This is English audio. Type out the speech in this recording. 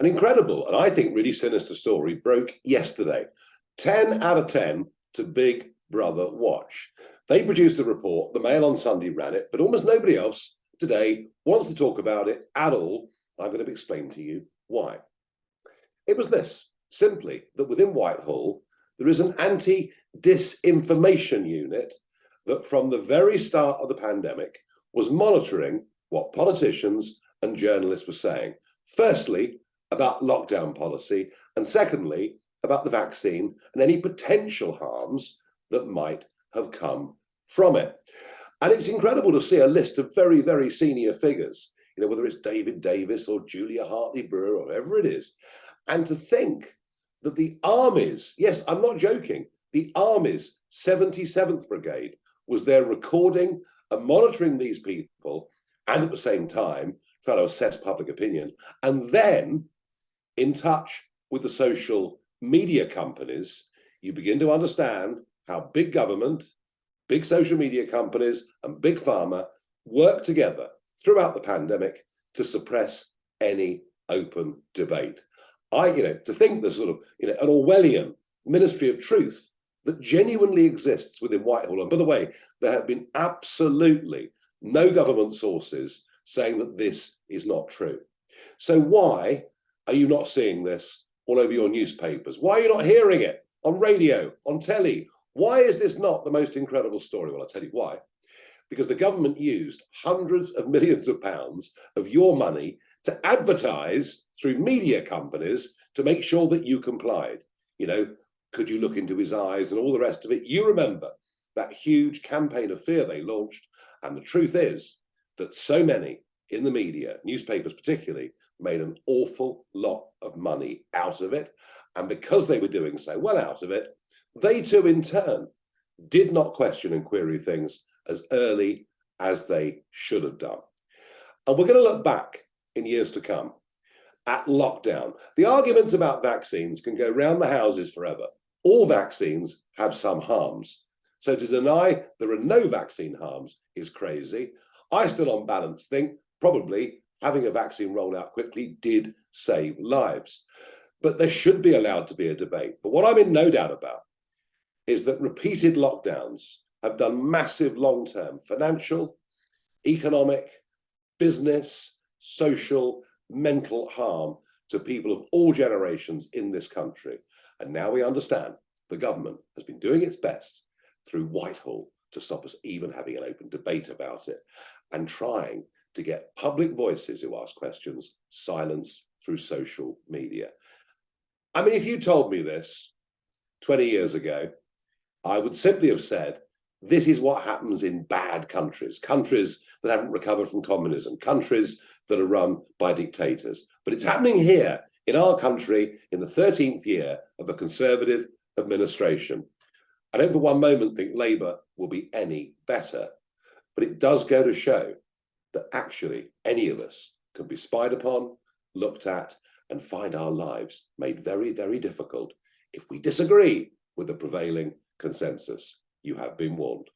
An incredible, and I think really sinister story broke yesterday. 10 out of 10 to Big Brother watch. They produced a report, the Mail on Sunday ran it, but almost nobody else today wants to talk about it at all. I'm going to explain to you why. It was this, simply that within Whitehall, there is an anti-disinformation unit that from the very start of the pandemic was monitoring what politicians and journalists were saying. Firstly, about lockdown policy, and secondly, about the vaccine and any potential harms that might have come from it. And it's incredible to see a list of very, very senior figures, whether it's David Davis or Julia Hartley-Brewer or whoever it is, and to think that the Army's, yes, I'm not joking, the Army's 77th Brigade was there recording and monitoring these people and at the same time trying to assess public opinion, and then in touch with the social media companies, you begin to understand how big government, big social media companies, and big pharma work together throughout the pandemic to suppress any open debate. To think the sort of, an Orwellian Ministry of Truth that genuinely exists within Whitehall. And by the way, there have been absolutely no government sources saying that this is not true. So why are you not seeing this all over your newspapers? Why are you not hearing it on radio, on telly? Why is this not the most incredible story? Well, I'll tell you why. Because the government used hundreds of millions of pounds of your money to advertise through media companies to make sure that you complied. Could you look into his eyes and all the rest of it? You remember that huge campaign of fear they launched. And the truth is that so many in the media, newspapers particularly, made an awful lot of money out of it. And because they were doing so well out of it, they too in turn did not question and query things as early as they should have done. And we're going to look back in years to come at lockdown. The arguments about vaccines can go round the houses forever. All vaccines have some harms. So to deny there are no vaccine harms is crazy. I still on balance think probably having a vaccine rolled out quickly did save lives. But there should be allowed to be a debate. But what I'm in no doubt about is that repeated lockdowns have done massive long-term financial, economic, business, social, mental harm to people of all generations in this country. And now we understand the government has been doing its best through Whitehall to stop us even having an open debate about it and trying to get public voices who ask questions silenced through social media. I mean, if you told me this 20 years ago, I would simply have said, this is what happens in bad countries, countries that haven't recovered from communism, countries that are run by dictators. But it's happening here in our country in the 13th year of a Conservative administration. I don't for one moment think Labour will be any better, but it does go to show that actually any of us can be spied upon, looked at, and find our lives made very, very difficult if we disagree with the prevailing consensus. You have been warned.